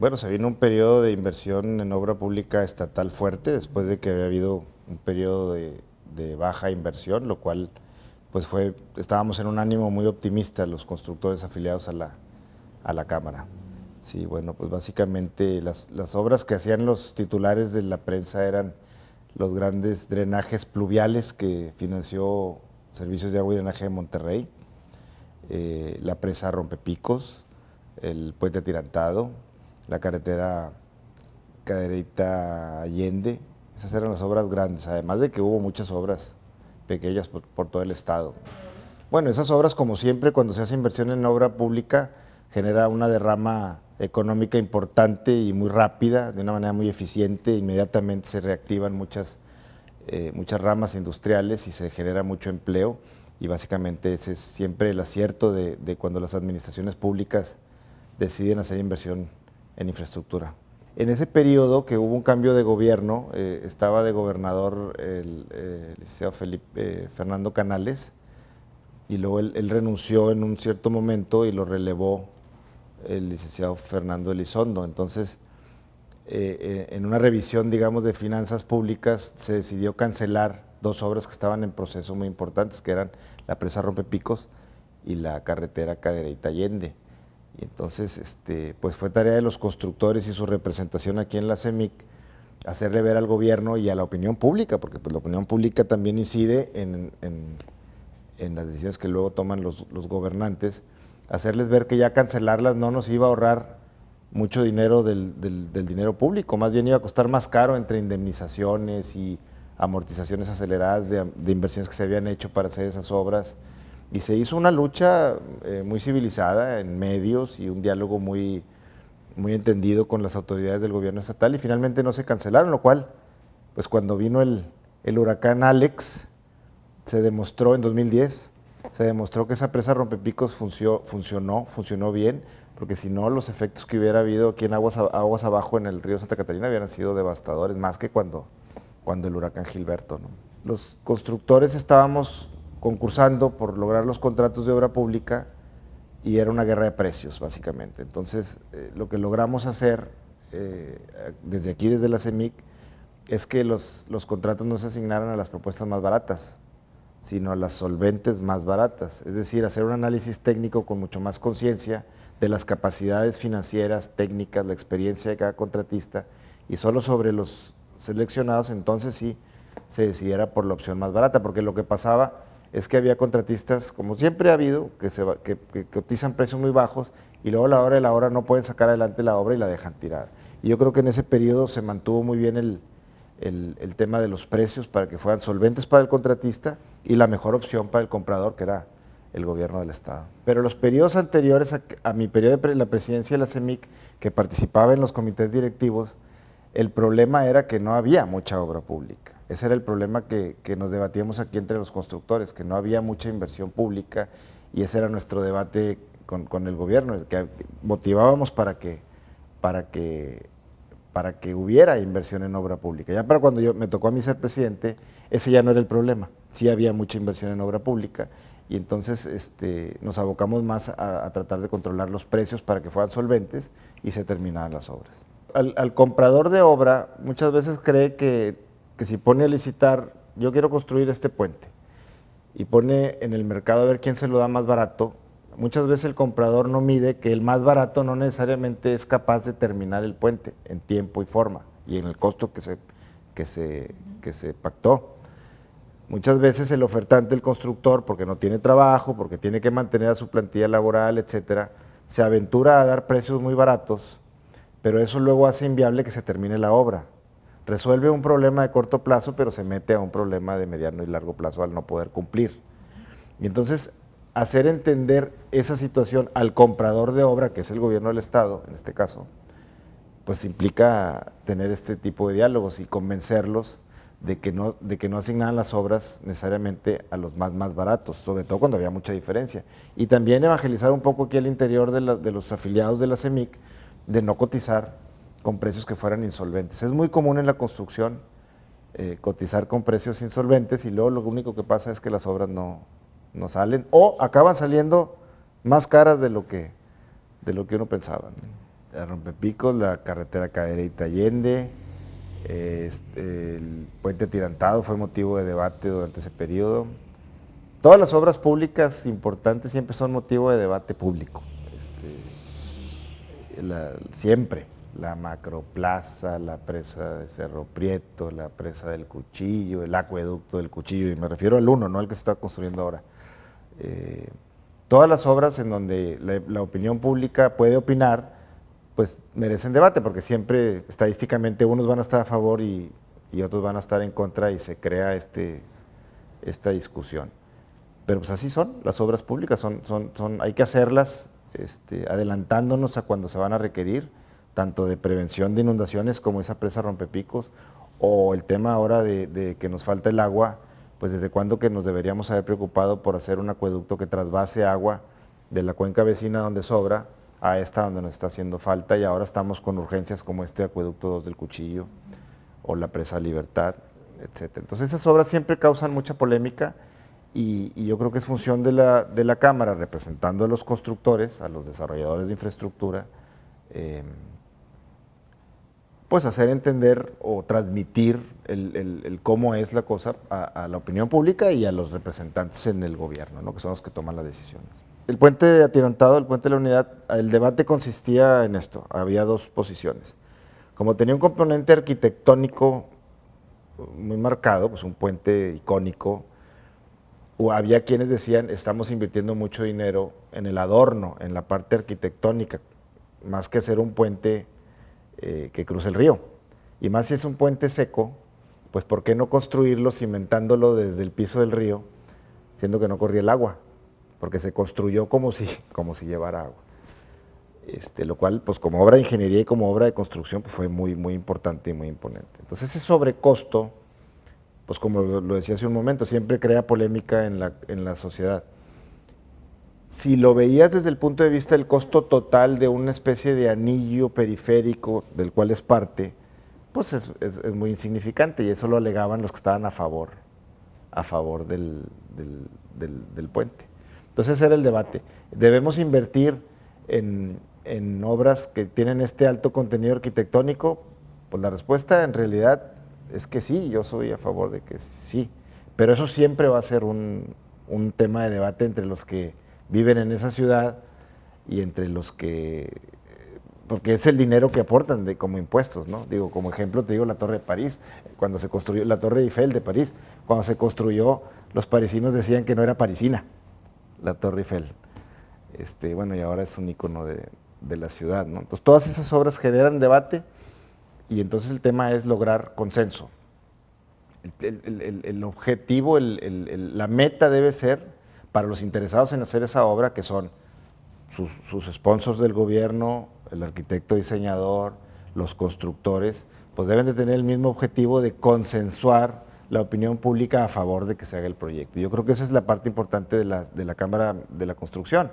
Bueno, se vino un periodo de inversión en obra pública estatal fuerte después de que había habido un periodo de baja inversión, lo cual pues estábamos en un ánimo muy optimista los constructores afiliados a la Cámara. Sí, bueno, pues básicamente las obras que hacían los titulares de la prensa eran los grandes drenajes pluviales que financió Servicios de Agua y Drenaje de Monterrey, la presa Rompepicos, el puente atirantado, la carretera Cadereyta Allende. Esas eran las obras grandes, además de que hubo muchas obras pequeñas por todo el estado. Bueno, esas obras, como siempre, cuando se hace inversión en obra pública, genera una derrama económica importante y muy rápida, de una manera muy eficiente. Inmediatamente se reactivan muchas ramas industriales y se genera mucho empleo. Y básicamente ese es siempre el acierto de cuando las administraciones públicas deciden hacer inversión en infraestructura. En ese periodo que hubo un cambio de gobierno, estaba de gobernador el licenciado Fernando Canales, y luego él renunció en un cierto momento y lo relevó el licenciado Fernando Elizondo. Entonces, en una revisión, digamos, de finanzas públicas, se decidió cancelar dos obras que estaban en proceso muy importantes, que eran la presa Rompepicos y la carretera Cadereyta Allende. Y entonces, pues fue tarea de los constructores y su representación aquí en la CEMIC hacerle ver al gobierno y a la opinión pública, porque pues la opinión pública también incide en las decisiones que luego toman los gobernantes, hacerles ver que ya cancelarlas no nos iba a ahorrar mucho dinero del dinero público, más bien iba a costar más caro entre indemnizaciones y amortizaciones aceleradas de inversiones que se habían hecho para hacer esas obras. Y se hizo una lucha muy civilizada en medios y un diálogo muy entendido con las autoridades del gobierno estatal, y finalmente no se cancelaron, lo cual, pues cuando vino el huracán Alex, se demostró en 2010, se demostró que esa presa Rompepicos funcionó bien, porque si no, los efectos que hubiera habido aquí en aguas abajo en el río Santa Catarina hubieran sido devastadores, más que cuando el huracán Gilberto, ¿no? Los constructores estábamos concursando por lograr los contratos de obra pública y era una guerra de precios, básicamente. Entonces, lo que logramos hacer desde aquí, desde la CEMIC, es que los contratos no se asignaran a las propuestas más baratas, sino a las solventes más baratas. Es decir, hacer un análisis técnico con mucho más conciencia de las capacidades financieras, técnicas, la experiencia de cada contratista, y solo sobre los seleccionados entonces sí se decidiera por la opción más barata, porque lo que pasaba es que había contratistas, como siempre ha habido, que cotizan precios muy bajos y luego a la hora de la hora no pueden sacar adelante la obra y la dejan tirada. Y yo creo que en ese periodo se mantuvo muy bien el tema de los precios para que fueran solventes para el contratista y la mejor opción para el comprador, que era el gobierno del estado. Pero los periodos anteriores a mi periodo de la presidencia de la CEMIC, que participaba en los comités directivos, el problema era que no había mucha obra pública. Ese era el problema que nos debatíamos aquí entre los constructores, que no había mucha inversión pública, y ese era nuestro debate con el gobierno, que motivábamos para que hubiera inversión en obra pública. Ya para cuando me tocó a mí ser presidente, ese ya no era el problema. Sí había mucha inversión en obra pública, y entonces nos abocamos más a tratar de controlar los precios para que fueran solventes y se terminaran las obras. Al comprador de obra muchas veces cree que si pone a licitar, yo quiero construir este puente, y pone en el mercado a ver quién se lo da más barato, muchas veces el comprador no mide que el más barato no necesariamente es capaz de terminar el puente en tiempo y forma y en el costo que se pactó. Muchas veces el ofertante, el constructor, porque no tiene trabajo, porque tiene que mantener a su plantilla laboral, etcétera, se aventura a dar precios muy baratos, pero eso luego hace inviable que se termine la obra. Resuelve un problema de corto plazo, pero se mete a un problema de mediano y largo plazo al no poder cumplir. Y entonces, hacer entender esa situación al comprador de obra, que es el gobierno del estado, en este caso, pues implica tener este tipo de diálogos y convencerlos de que no asignaran las obras necesariamente a los más baratos, sobre todo cuando había mucha diferencia. Y también evangelizar un poco aquí al interior de los afiliados de la CEMIC, de no cotizar con precios que fueran insolventes. Es muy común en la construcción cotizar con precios insolventes, y luego lo único que pasa es que las obras no salen o acaban saliendo más caras de lo que uno pensaba, ¿no? La Rompepicos, la carretera Cadereyta-Allende, el puente atirantado fue motivo de debate durante ese periodo. Todas las obras públicas importantes siempre son motivo de debate público. Siempre. La Macroplaza, la presa de Cerro Prieto, la presa del Cuchillo, el acueducto del Cuchillo, y me refiero al uno, no al que se está construyendo ahora. Todas las obras en donde la opinión pública puede opinar, pues merecen debate, porque siempre estadísticamente unos van a estar a favor y otros van a estar en contra y se crea esta discusión. Pero pues así son las obras públicas, hay que hacerlas adelantándonos a cuando se van a requerir, tanto de prevención de inundaciones como esa presa Rompepicos, o el tema ahora de que nos falta el agua, pues desde cuándo que nos deberíamos haber preocupado por hacer un acueducto que trasvase agua de la cuenca vecina donde sobra a esta donde nos está haciendo falta, y ahora estamos con urgencias como este acueducto 2 del Cuchillo o la presa Libertad, etc. Entonces esas obras siempre causan mucha polémica, y yo creo que es función de la Cámara, representando a los constructores, a los desarrolladores de infraestructura, pues hacer entender o transmitir el cómo es la cosa a la opinión pública y a los representantes en el gobierno, ¿no? Que son los que toman las decisiones. El puente atirantado, el puente de la Unidad, el debate consistía en esto, había dos posiciones. Como tenía un componente arquitectónico muy marcado, pues un puente icónico, había quienes decían, estamos invirtiendo mucho dinero en el adorno, en la parte arquitectónica, más que hacer un puente que cruce el río. Y más si es un puente seco, pues ¿por qué no construirlo cimentándolo desde el piso del río, siendo que no corría el agua? Porque se construyó como si llevara agua. Lo cual, pues como obra de ingeniería y como obra de construcción, pues fue muy, muy importante y muy imponente. Entonces ese sobrecosto, pues como lo decía hace un momento, siempre crea polémica en la sociedad. Si lo veías desde el punto de vista del costo total de una especie de anillo periférico del cual es parte, pues es muy insignificante, y eso lo alegaban los que estaban a favor del puente. Entonces ese era el debate. ¿Debemos invertir en obras que tienen este alto contenido arquitectónico? Pues la respuesta en realidad es que sí, yo soy a favor de que sí, pero eso siempre va a ser un tema de debate entre los que viven en esa ciudad y entre los que, porque es el dinero que aportan como impuestos, ¿no? Digo, como ejemplo te digo la Torre de París, cuando se construyó, la Torre Eiffel de París, cuando se construyó, los parisinos decían que no era parisina, la Torre Eiffel. Bueno, y ahora es un icono de la ciudad, ¿no? Entonces todas esas obras generan debate, y entonces el tema es lograr consenso. El objetivo, la meta debe ser, para los interesados en hacer esa obra, que son sus sponsors del gobierno, el arquitecto diseñador, los constructores, pues deben de tener el mismo objetivo de consensuar la opinión pública a favor de que se haga el proyecto. Yo creo que esa es la parte importante de la Cámara de la Construcción,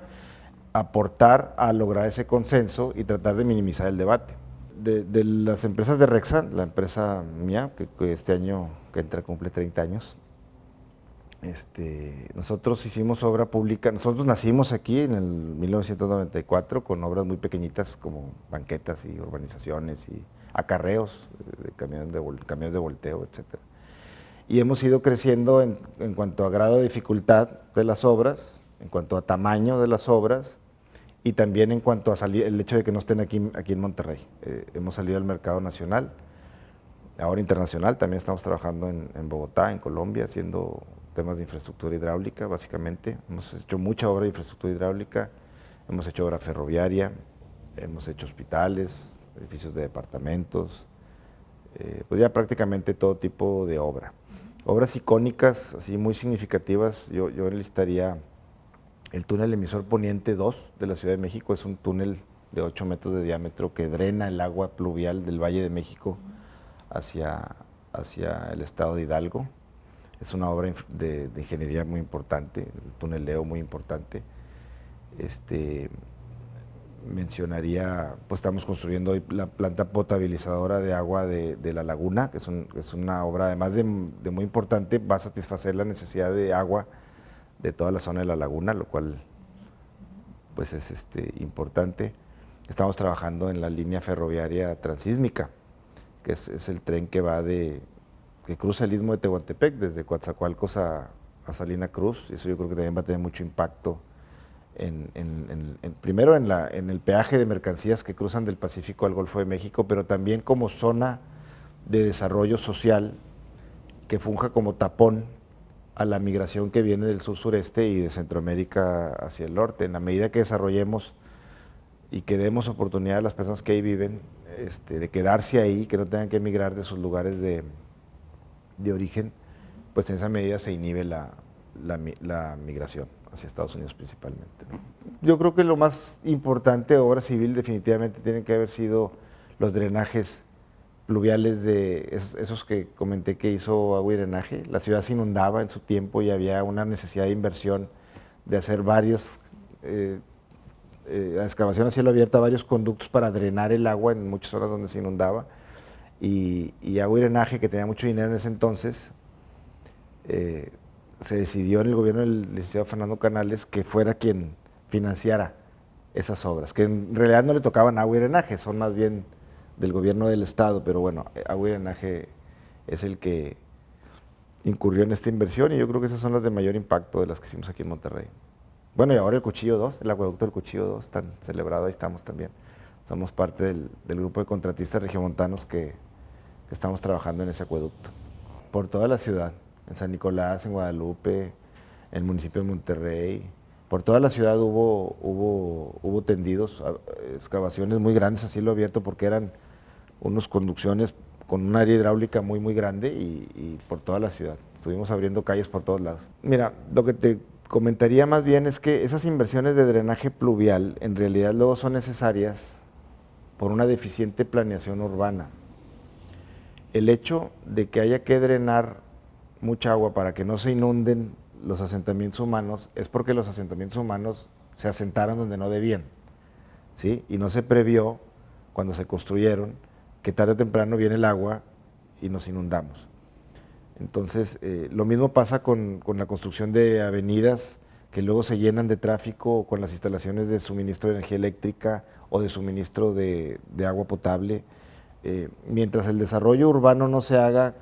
aportar a lograr ese consenso y tratar de minimizar el debate. De las empresas de Rexan, la empresa mía, que este año que entra cumple 30 años, nosotros hicimos obra pública, nosotros nacimos aquí en el 1994 con obras muy pequeñitas como banquetas y urbanizaciones y acarreos de camiones de volteo, etc. Y hemos ido creciendo en cuanto a grado de dificultad de las obras, en cuanto a tamaño de las obras, y también en cuanto a el hecho de que no estén aquí en Monterrey. Hemos salido al mercado nacional, ahora internacional, también estamos trabajando en Bogotá, en Colombia, haciendo temas de infraestructura hidráulica, básicamente. Hemos hecho mucha obra de infraestructura hidráulica, hemos hecho obra ferroviaria, hemos hecho hospitales, edificios de departamentos, pues ya prácticamente todo tipo de obra. Obras icónicas, así muy significativas, yo enlistaría el túnel emisor Poniente 2 de la Ciudad de México. Es un túnel de 8 metros de diámetro que drena el agua pluvial del Valle de México hacia el estado de Hidalgo. Es una obra de ingeniería muy importante, el tuneleo muy importante. Mencionaría, pues estamos construyendo hoy la planta potabilizadora de agua de La Laguna, que es una obra, además de muy importante, va a satisfacer la necesidad de agua de toda la zona de La Laguna, lo cual pues es importante. estamos trabajando en la línea ferroviaria transísmica, que es el tren que cruza el istmo de Tehuantepec, desde Coatzacoalcos a Salina Cruz. Eso yo creo que también va a tener mucho impacto primero en el peaje de mercancías que cruzan del Pacífico al Golfo de México, pero también como zona de desarrollo social que funja como tapón a la migración que viene del sur-sureste y de Centroamérica hacia el norte. En la medida que desarrollemos y que demos oportunidad a las personas que ahí viven de quedarse ahí, que no tengan que emigrar de sus lugares de origen, pues en esa medida se inhibe la migración hacia Estados Unidos principalmente, ¿no? Yo creo que lo más importante de obra civil definitivamente tienen que haber sido los drenajes pluviales de esos que comenté que hizo Agua y Drenaje. La ciudad se inundaba en su tiempo y había una necesidad de inversión de hacer varias excavación a cielo abierto, varios conductos para drenar el agua en muchas zonas donde se inundaba. Y Agua y Drenaje, que tenía mucho dinero en ese entonces, se decidió en el gobierno del licenciado Fernando Canales que fuera quien financiara esas obras, que en realidad no le tocaban a Agua y Drenaje, son más bien del gobierno del estado, pero bueno, Agua y Drenaje es el que incurrió en esta inversión y yo creo que esas son las de mayor impacto de las que hicimos aquí en Monterrey. Bueno, y ahora el Cuchillo 2, el acueducto del Cuchillo 2, tan celebrado, ahí estamos también. Somos parte del grupo de contratistas regiomontanos que estamos trabajando en ese acueducto. Por toda la ciudad, en San Nicolás, en Guadalupe, en el municipio de Monterrey. Por toda la ciudad hubo tendidos, excavaciones muy grandes a cielo abierto porque eran unas conducciones con un área hidráulica muy, muy grande y por toda la ciudad. Estuvimos abriendo calles por todos lados. Mira, lo que te comentaría más bien es que esas inversiones de drenaje pluvial en realidad luego son necesarias por una deficiente planeación urbana. El hecho de que haya que drenar mucha agua para que no se inunden los asentamientos humanos es porque los asentamientos humanos se asentaron donde no debían, ¿sí? Y no se previó cuando se construyeron que tarde o temprano viene el agua y nos inundamos. Entonces, lo mismo pasa con la construcción de avenidas que luego se llenan de tráfico con las instalaciones de suministro de energía eléctrica o de suministro de agua potable. Mientras el desarrollo urbano no se haga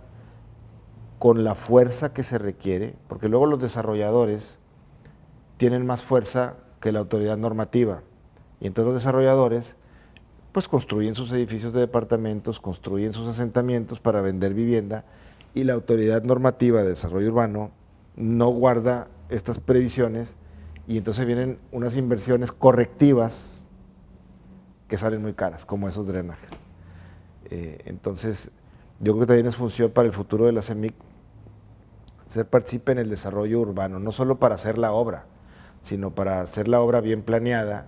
con la fuerza que se requiere, porque luego los desarrolladores tienen más fuerza que la autoridad normativa, y entonces los desarrolladores pues construyen sus edificios de departamentos, construyen sus asentamientos para vender vivienda, y la autoridad normativa de desarrollo urbano no guarda estas previsiones, y entonces vienen unas inversiones correctivas que salen muy caras, como esos drenajes. Entonces, yo creo que también es función para el futuro de la CEMIC ser partícipe en el desarrollo urbano, no solo para hacer la obra, sino para hacer la obra bien planeada,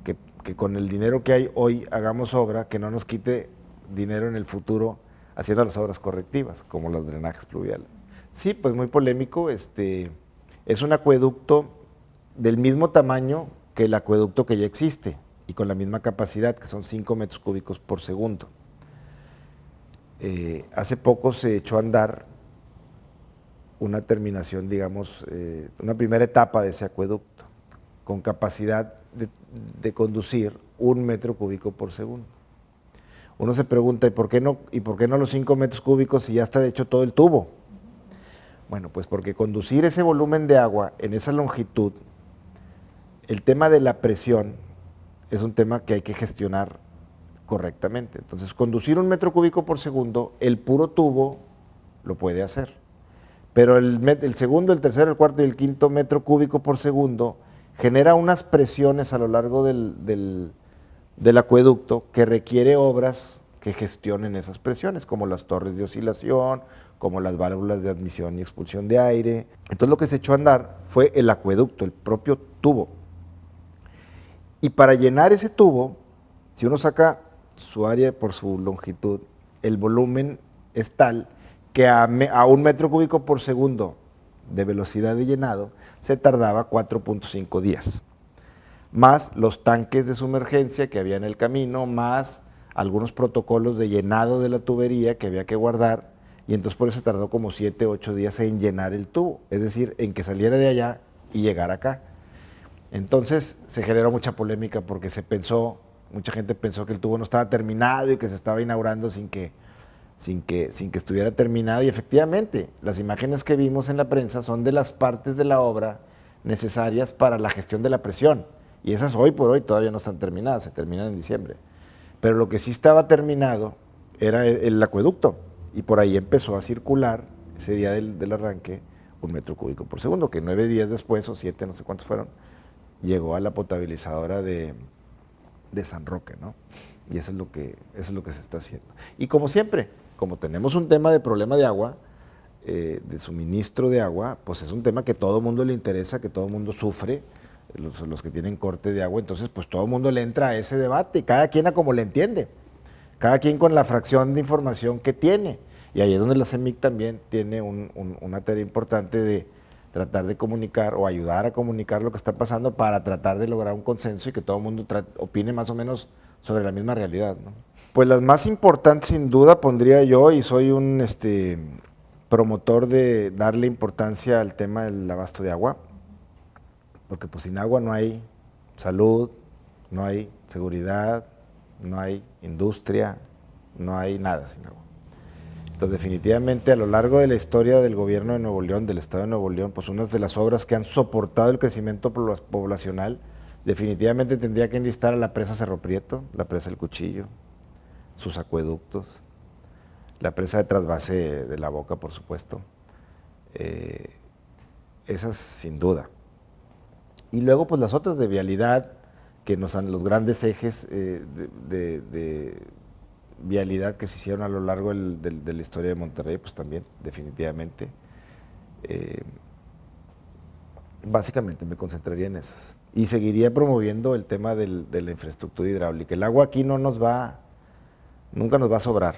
que con el dinero que hay hoy hagamos obra, que no nos quite dinero en el futuro haciendo las obras correctivas, como los drenajes pluviales. Sí, pues muy polémico, es un acueducto del mismo tamaño que el acueducto que ya existe y con la misma capacidad, que son 5 metros cúbicos por segundo. Hace poco se echó a andar una terminación, digamos, una primera etapa de ese acueducto, con capacidad de conducir 1 metro cúbico por segundo. Uno se pregunta, ¿y por qué no los 5 metros cúbicos si ya está hecho todo el tubo? Bueno, pues porque conducir ese volumen de agua en esa longitud, el tema de la presión es un tema que hay que gestionar correctamente. Entonces, conducir 1 metro cúbico por segundo, el puro tubo lo puede hacer. Pero el segundo, el tercero, el cuarto y el quinto metro cúbico por segundo genera unas presiones a lo largo del acueducto que requiere obras que gestionen esas presiones, como las torres de oscilación, como las válvulas de admisión y expulsión de aire. Entonces lo que se echó a andar fue el acueducto, el propio tubo. Y para llenar ese tubo, si uno saca su área por su longitud, el volumen es tal que a 1 metro cúbico por segundo de velocidad de llenado se tardaba 4.5 días. Más los tanques de sumergencia que había en el camino, más algunos protocolos de llenado de la tubería que había que guardar, y entonces por eso tardó como 7, 8 días en llenar el tubo, es decir, en que saliera de allá y llegara acá. Entonces se generó mucha polémica porque se pensó mucha gente pensó que el tubo no estaba terminado y que se estaba inaugurando sin que estuviera terminado, y efectivamente, las imágenes que vimos en la prensa son de las partes de la obra necesarias para la gestión de la presión, y esas hoy por hoy todavía no están terminadas, se terminan en diciembre. Pero lo que sí estaba terminado era el acueducto, y por ahí empezó a circular, ese día del arranque, 1 metro cúbico por segundo, que 9 días después, o 7, no sé cuántos fueron, llegó a la potabilizadora de San Roque, ¿no? Y eso es lo que se está haciendo. Y como siempre, como tenemos un tema de problema de agua, de suministro de agua, pues es un tema que todo el mundo le interesa, que todo el mundo sufre, los que tienen corte de agua, entonces pues todo el mundo le entra a ese debate, y cada quien a como le entiende, cada quien con la fracción de información que tiene. Y ahí es donde la CEMIC también tiene una tarea importante de tratar de comunicar o ayudar a comunicar lo que está pasando para tratar de lograr un consenso y que todo el mundo opine más o menos sobre la misma realidad, ¿no? Pues las más importantes sin duda pondría yo, y soy un promotor de darle importancia al tema del abasto de agua, porque pues sin agua no hay salud, no hay seguridad, no hay industria, no hay nada sin agua. Entonces, definitivamente, a lo largo de la historia del gobierno de Nuevo León, del Estado de Nuevo León, pues unas de las obras que han soportado el crecimiento poblacional, definitivamente tendría que enlistar a la presa Cerro Prieto, la presa El Cuchillo, sus acueductos, la presa de trasvase de La Boca, por supuesto. Esas sin duda. Y luego, pues las otras de vialidad, que nos han los grandes ejes de vialidad que se hicieron a lo largo de la historia de Monterrey, pues también, definitivamente. Básicamente me concentraría en esas. Y seguiría promoviendo el tema de la infraestructura hidráulica. El agua aquí nunca nos va a sobrar.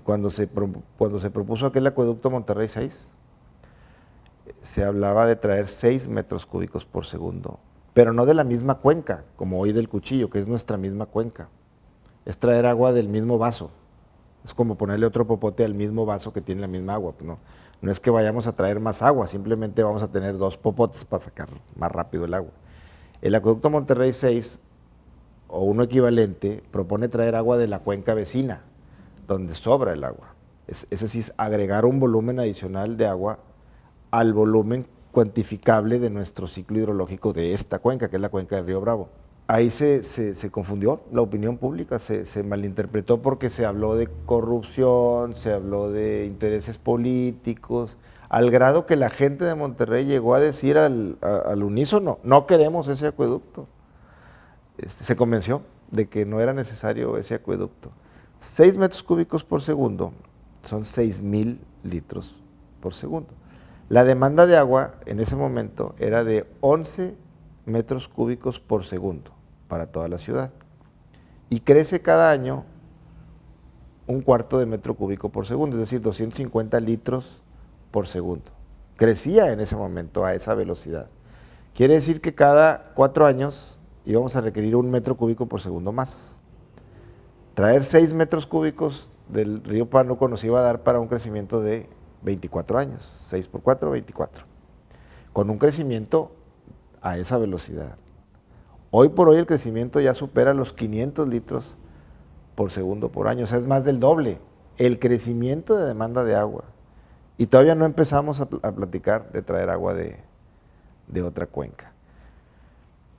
Cuando se propuso aquel acueducto Monterrey 6, se hablaba de traer 6 metros cúbicos por segundo, pero no de la misma cuenca, como hoy del Cuchillo, que es nuestra misma cuenca. Es traer agua del mismo vaso. Es como ponerle otro popote al mismo vaso que tiene la misma agua. Pues no es que vayamos a traer más agua, simplemente vamos a tener 2 popotes para sacar más rápido el agua. El acueducto Monterrey 6, o uno equivalente, propone traer agua de la cuenca vecina, donde sobra el agua. Ese sí es agregar un volumen adicional de agua al volumen cuantificable de nuestro ciclo hidrológico de esta cuenca, que es la cuenca del Río Bravo. Ahí se confundió la opinión pública, se malinterpretó porque se habló de corrupción, se habló de intereses políticos, al grado que la gente de Monterrey llegó a decir al unísono, no queremos ese acueducto. Se convenció de que no era necesario ese acueducto. 6 metros cúbicos por segundo son 6,000 litros por segundo. La demanda de agua en ese momento era de 11 metros cúbicos por segundo para toda la ciudad. Y crece cada año 1/4 de metro cúbico por segundo, es decir, 250 litros por segundo. Crecía en ese momento a esa velocidad. Quiere decir que cada 4 años íbamos a requerir 1 metro cúbico por segundo más. Traer 6 metros cúbicos del río Pánuco nos iba a dar para un crecimiento de 24 años, 6 por 4, 24, con un crecimiento a esa velocidad. Hoy por hoy el crecimiento ya supera los 500 litros por segundo por año, o sea, es más del doble el crecimiento de demanda de agua. Y todavía no empezamos a platicar de traer agua de otra cuenca.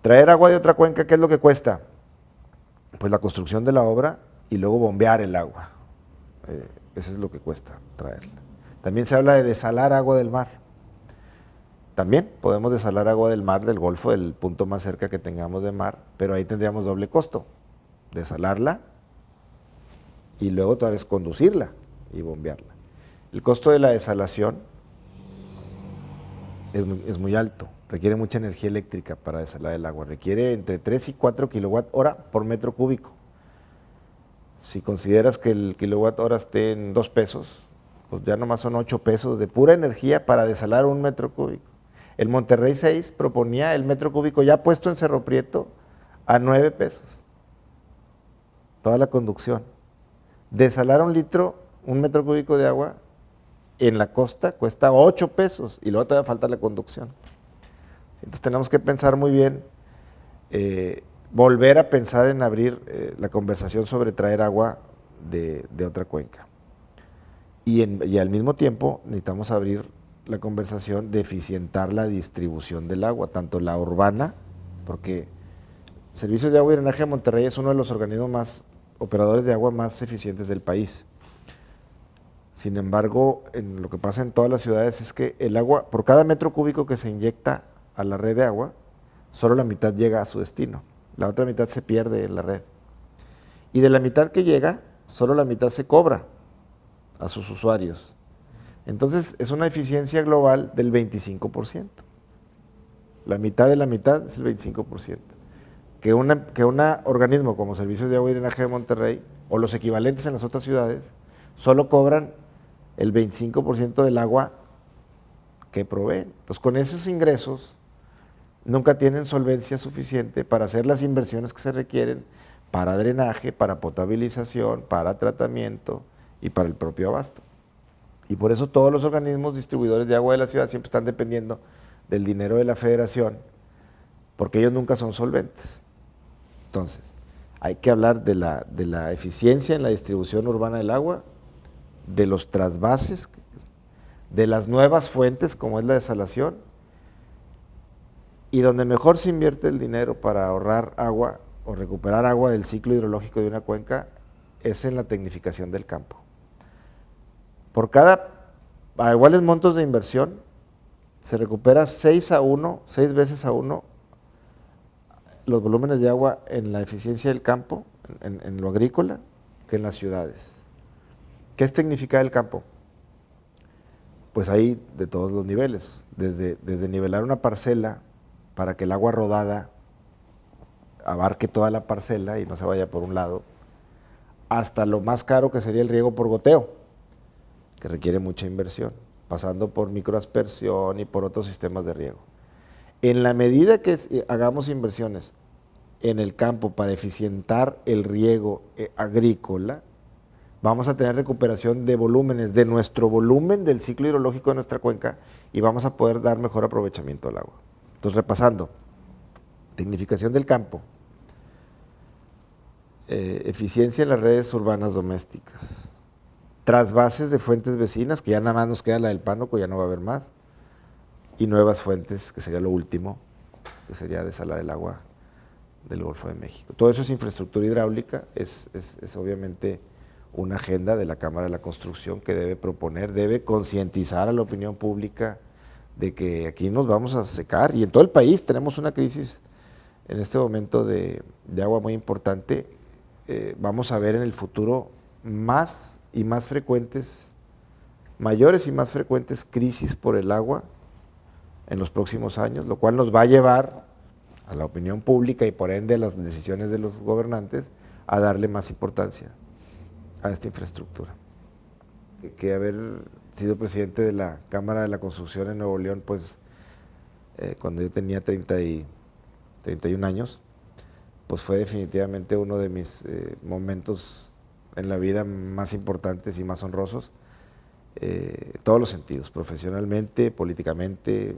Traer agua de otra cuenca, ¿qué es lo que cuesta? Pues la construcción de la obra y luego bombear el agua. Eso es lo que cuesta traerla. También se habla de desalar agua del mar. También podemos desalar agua del mar, del Golfo, del punto más cerca que tengamos de mar, pero ahí tendríamos doble costo. Desalarla y luego tal vez conducirla y bombearla. El costo de la desalación es muy alto, requiere mucha energía eléctrica para desalar el agua, requiere entre 3 y 4 kWh por metro cúbico. Si consideras que el kilowatt-hora esté en 2 pesos, pues ya nomás son 8 pesos de pura energía para desalar 1 metro cúbico. El Monterrey 6 proponía el metro cúbico ya puesto en Cerro Prieto a 9 pesos. Toda la conducción. Desalar 1 metro cúbico de agua en la costa cuesta 8 pesos y luego todavía falta la conducción. Entonces tenemos que pensar muy bien volver a pensar en abrir la conversación sobre traer agua de otra cuenca. Y al mismo tiempo necesitamos abrir la conversación de eficientar la distribución del agua, tanto la urbana, porque Servicios de Agua y Drenaje de Monterrey es uno de los organismos operadores de agua más eficientes del país. Sin embargo, lo que pasa en todas las ciudades es que el agua, por cada metro cúbico que se inyecta a la red de agua, solo la mitad llega a su destino. La otra mitad se pierde en la red. Y de la mitad que llega, solo la mitad se cobra a sus usuarios. Entonces, es una eficiencia global del 25%. La mitad de la mitad es el 25%. Que un organismo como Servicios de Agua y Drenaje de Monterrey, o los equivalentes en las otras ciudades, solo cobran el 25% del agua que proveen. Entonces, con esos ingresos, nunca tienen solvencia suficiente para hacer las inversiones que se requieren para drenaje, para potabilización, para tratamiento y para el propio abasto. Y por eso todos los organismos distribuidores de agua de la ciudad siempre están dependiendo del dinero de la federación, porque ellos nunca son solventes. Entonces, hay que hablar de la eficiencia en la distribución urbana del agua, de los trasvases, de las nuevas fuentes como es la desalación, y donde mejor se invierte el dinero para ahorrar agua o recuperar agua del ciclo hidrológico de una cuenca es en la tecnificación del campo. A iguales montos de inversión, se recupera 6 veces a 1 los volúmenes de agua en la eficiencia del campo, en lo agrícola, que en las ciudades. ¿Qué es tecnificar el campo? Pues hay de todos los niveles, desde nivelar una parcela para que el agua rodada abarque toda la parcela y no se vaya por un lado, hasta lo más caro que sería el riego por goteo, que requiere mucha inversión, pasando por microaspersión y por otros sistemas de riego. En la medida que hagamos inversiones en el campo para eficientar el riego agrícola, vamos a tener recuperación de volúmenes, de nuestro volumen del ciclo hidrológico de nuestra cuenca, y vamos a poder dar mejor aprovechamiento al agua. Entonces, repasando, tecnificación del campo, eficiencia en las redes urbanas domésticas, trasvases de fuentes vecinas, que ya nada más nos queda la del Pánuco, ya no va a haber más, y nuevas fuentes, que sería lo último, que sería desalar el agua del Golfo de México. Todo eso es infraestructura hidráulica, es obviamente una agenda de la Cámara de la Construcción que debe proponer, debe concientizar a la opinión pública de que aquí nos vamos a secar, y en todo el país tenemos una crisis en este momento de agua muy importante. Vamos a ver en el futuro mayores y más frecuentes crisis por el agua en los próximos años, lo cual nos va a llevar a la opinión pública y por ende a las decisiones de los gobernantes a darle más importancia a esta infraestructura. Que haber sido presidente de la Cámara de la Construcción en Nuevo León, pues cuando yo tenía 31 años, pues fue definitivamente uno de mis momentos en la vida más importantes y más honrosos, todos los sentidos, profesionalmente, políticamente.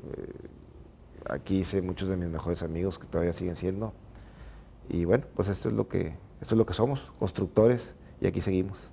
Aquí hice muchos de mis mejores amigos que todavía siguen siendo, y bueno, pues esto es lo que somos, constructores, y aquí seguimos.